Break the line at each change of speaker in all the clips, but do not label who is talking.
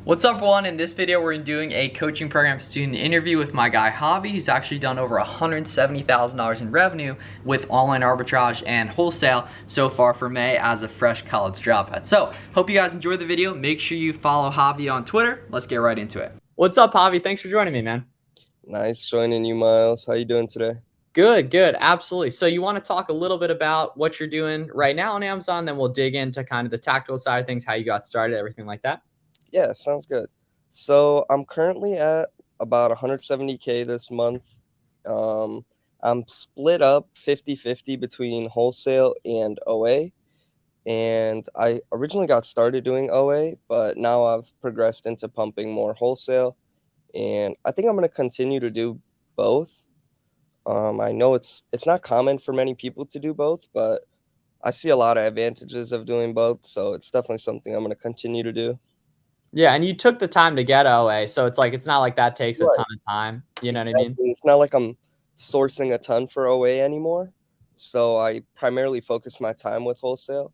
What's up, everyone? In this video, we're doing a coaching program student interview with my guy Havi. He's actually done over $170,000 in revenue with online arbitrage and wholesale so far for May as a fresh college dropout. So, hope you guys enjoyed the video. Make sure you follow Havi on Twitter. Let's get right into it. What's up, Havi? Thanks for joining me, man.
Nice joining you, Miles. How you doing today?
Good, absolutely. So you want to talk a little bit about what you're doing right now on Amazon, then we'll dig into kind of the tactical side of things, how you got started, everything like that.
Yeah, sounds good. So I'm currently at about 170K this month. I'm split up 50-50 between wholesale and OA. And I originally got started doing OA, but now I've progressed into pumping more wholesale. And I think I'm going to continue to do both. I know it's not common for many people to do both, but I see a lot of advantages of doing both. So it's definitely something I'm going to continue to do.
Yeah, and you took the time to get OA, so it's like it's not like that takes a
Right.
ton of time, you know what I mean?
Exactly. It's not like I'm sourcing a ton for OA anymore. So I primarily focus my time with wholesale,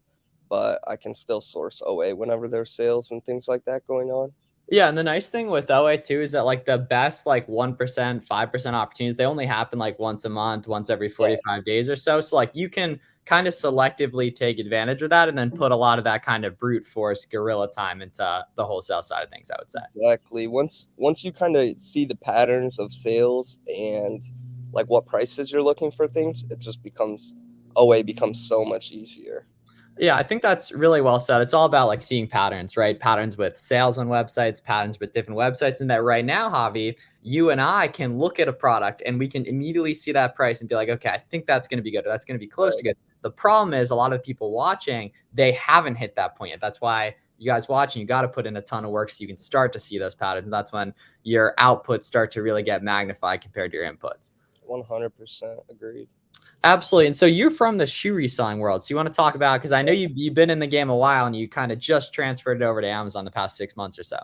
but I can still source OA whenever there's sales and things like that going on.
Yeah, and the nice thing with OA too is that like the best like 1%, 5% opportunities, they only happen like once a month, once every
Yeah,
45 days or so. So like you can kind of selectively take advantage of that and then put a lot of that kind of brute force guerrilla time into the wholesale side of things, I would say.
exactly. Once you kind of see the patterns of sales and like what prices you're looking for things, it just becomes OA becomes so much easier.
Yeah, I think that's really well said. It's all about like seeing patterns, right? Patterns with sales on websites, patterns with different websites. And that right now, Javi, you and I can look at a product and we can immediately see that price and be like, okay, I think that's going to be good. Or that's going to be close to
Right.
good. The problem is a lot of people watching, they haven't hit that point yet. That's why you guys watching, you got to put in a ton of work so you can start to see those patterns. And that's when your outputs start to really get magnified compared to your inputs.
100% agreed.
Absolutely. And so you're from the shoe reselling world. So you want to talk about, because I know you've been in the game a while and you kind of just transferred it over to Amazon the past 6 months or so.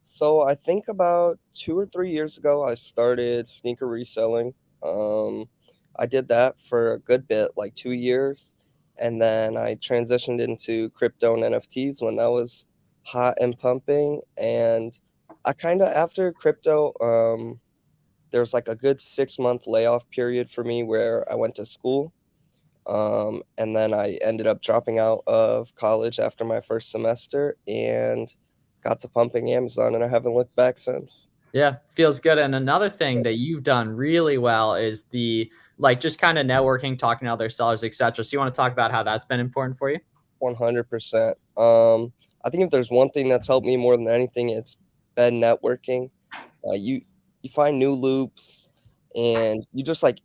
So I think about 2 or 3 years ago, I started sneaker reselling. I did that for a good bit, like 2 years, and then I transitioned into crypto and NFTs when that was hot and pumping. And I kind of after crypto, there was like a good 6 month layoff period for me where I went to school. And then I ended up dropping out of college after my first semester and got to pumping Amazon, and I haven't looked back since.
Yeah, feels good. And another thing that you've done really well is the like just kind of networking, talking to other sellers, etc. So you want to talk about how that's been important for you?
100%. I think if there's one thing that's helped me more than anything, it's been networking. You find new loops, and you just like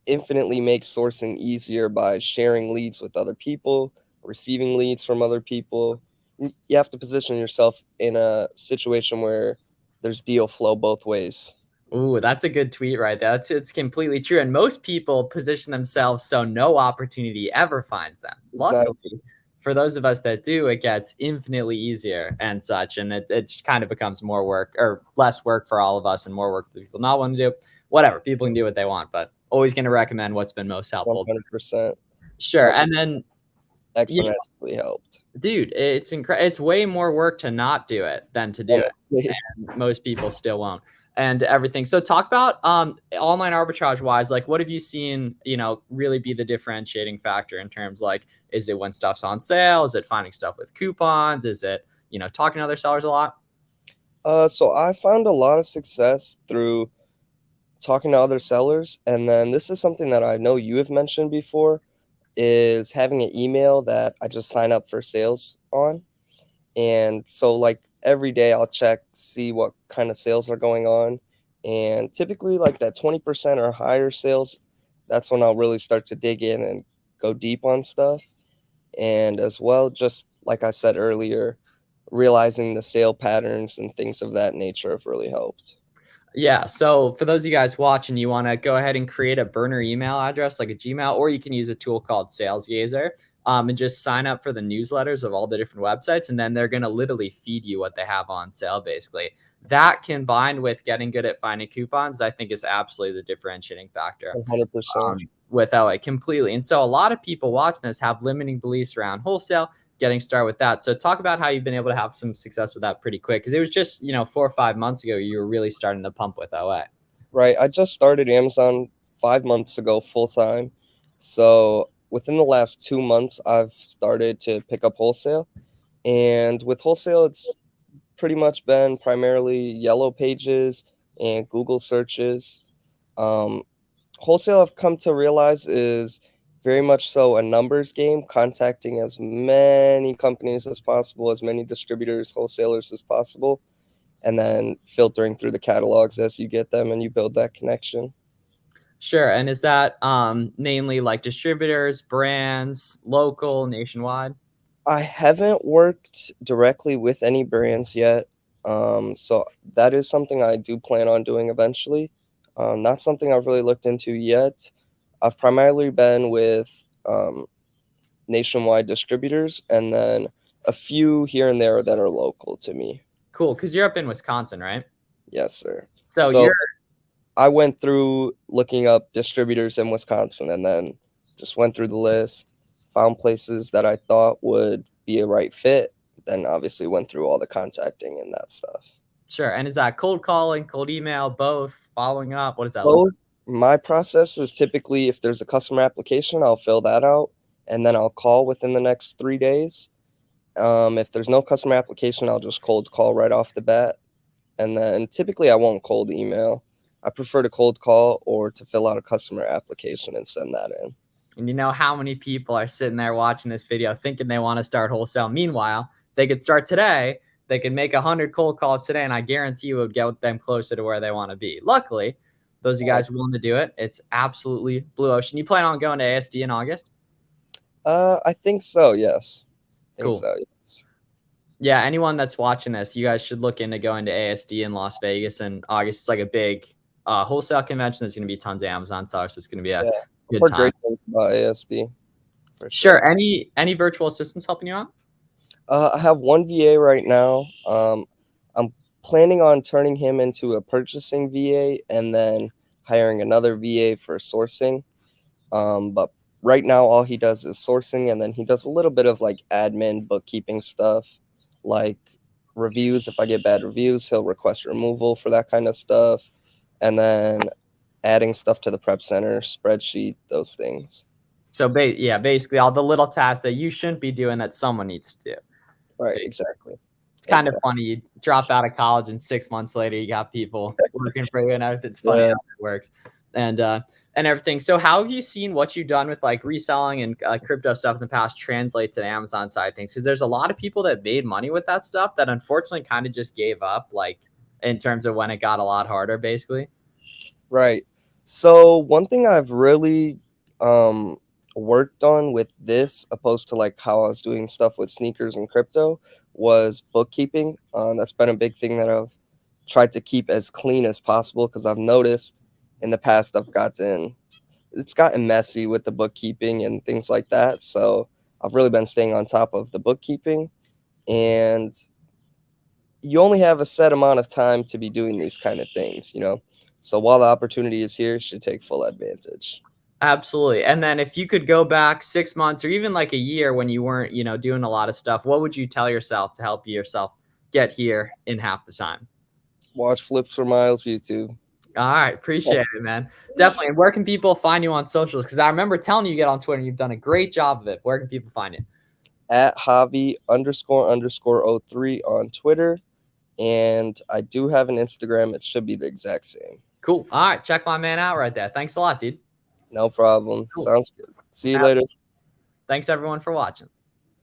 infinitely make sourcing easier by sharing leads with other people, receiving leads from other people. You have to position yourself in a situation where there's deal flow both ways.
Ooh, that's a good tweet right there. It's completely true. And most people position themselves so no opportunity ever finds them.
Exactly.
Luckily, for those of us that do, it gets infinitely easier and such. And it just kind of becomes more work or less work for all of us and more work for people not wanting to do. Whatever, people can do what they want, but always going to recommend what's been most helpful.
100%.
Sure. And then, you know,
Exponentially helped.
dude, it's incredible. It's way more work to not do it than to do it.
Honestly.
And most people still won't. And everything. So talk about online arbitrage wise, like what have you seen, really be the differentiating factor in terms like, is it when stuff's on sale? Is it finding stuff with coupons? Is it, talking to other sellers a lot?
So I found a lot of success through talking to other sellers, and then this is something that I know you have mentioned before, is having an email that I just sign up for sales on. And so like every day I'll check, see what kind of sales are going on. And typically like that 20% or higher sales, that's when I'll really start to dig in and go deep on stuff. And as well, just like I said earlier, realizing the sale patterns and things of that nature have really helped.
Yeah. So for those of you guys watching, you want to go ahead and create a burner email address like a Gmail, or you can use a tool called SalesGazer, and just sign up for the newsletters of all the different websites. And then they're going to literally feed you what they have on sale, basically. That combined with getting good at finding coupons, I think is absolutely the differentiating factor.
100%.
Without it completely. And so a lot of people watching this have limiting beliefs around wholesale, getting started with that. So talk about how you've been able to have some success with that pretty quick, because it was just 4 or 5 months ago you were really starting to pump with OA.
Right. I just started Amazon 5 months ago full time. So within the last 2 months, I've started to pick up wholesale. And with wholesale, it's pretty much been primarily yellow pages and Google searches. Um, Wholesale, I've come to realize, is very much so a numbers game, contacting as many companies as possible, as many distributors, wholesalers as possible, and then filtering through the catalogs as you get them and you build that connection.
Sure. And is that mainly like distributors, brands, local, nationwide?
I haven't worked directly with any brands yet. So that is something I do plan on doing eventually. Not something I've really looked into yet. I've primarily been with nationwide distributors and then a few here and there that are local to me.
Cool, because you're up in Wisconsin, right?
Yes, sir.
So
So
you're
I went through looking up distributors in Wisconsin and then just went through the list, found places that I thought would be a right fit, then obviously went through all the contacting and that stuff.
sure. And is that cold calling, cold email, both, following up? What does that look
Both. My process is typically if there's a customer application, I'll fill that out and then I'll call within the next 3 days. If there's no customer application, I'll just cold call right off the bat. And then typically I won't cold email. I prefer to cold call or to fill out a customer application and send that in.
And you know how many people are sitting there watching this video thinking they want to start wholesale. Meanwhile, they could start today. They could make 100 cold calls today, and I guarantee you it would get them closer to where they want to be. Luckily, those of you guys
Yes.
willing to do it, it's absolutely blue ocean. You plan on going to ASD in August?
I think so, yes. I think
Cool.
so, yes.
Yeah, anyone that's watching this, you guys should look into going to ASD in Las Vegas in August. It's like a big wholesale convention. There's going to be tons of Amazon sellers. So it's going to be a
Yeah. I've
good
heard
time.
great things about ASD for
Sure.
sure.
Any virtual assistants helping you out?
I have one VA right now. I'm planning on turning him into a purchasing VA and then hiring another VA for sourcing. But right now, all he does is sourcing, and then he does a little bit of like admin, bookkeeping stuff, like reviews. If I get bad reviews, he'll request removal for that kind of stuff, and then adding stuff to the prep center, spreadsheet, those things.
So yeah, basically all the little tasks that you shouldn't be doing that someone needs to do.
Right,
Basically.
exactly.
It's kind of funny. You drop out of college and 6 months later you got people working for you, and it's funny
Yeah.
how it works. And everything. So how have you seen what you've done with like reselling and crypto stuff in the past translate to the Amazon side of things? Because there's a lot of people that made money with that stuff that unfortunately kind of just gave up, like in terms of when it got a lot harder, basically.
Right. So one thing I've really worked on with this, opposed to like how I was doing stuff with sneakers and crypto, was bookkeeping. That's been a big thing that I've tried to keep as clean as possible because I've noticed in the past it's gotten messy with the bookkeeping and things like that. So I've really been staying on top of the bookkeeping, and you only have a set amount of time to be doing these kind of things. So while the opportunity is here, you should take full advantage.
Absolutely. And then if you could go back 6 months or even like a year when you weren't, doing a lot of stuff, what would you tell yourself to help yourself get here in half the time?
Watch Flips for Miles YouTube.
All right. Appreciate it, man. Definitely. And where can people find you on socials? Because I remember telling you to get on Twitter and you've done a great job of it. Where can people find you?
At Havi ___ 03 on Twitter. And I do have an Instagram. It should be the exact same.
Cool. All right. Check my man out right there. Thanks a lot, dude.
No problem.
Cool.
Sounds good. See you later.
Thanks everyone for watching.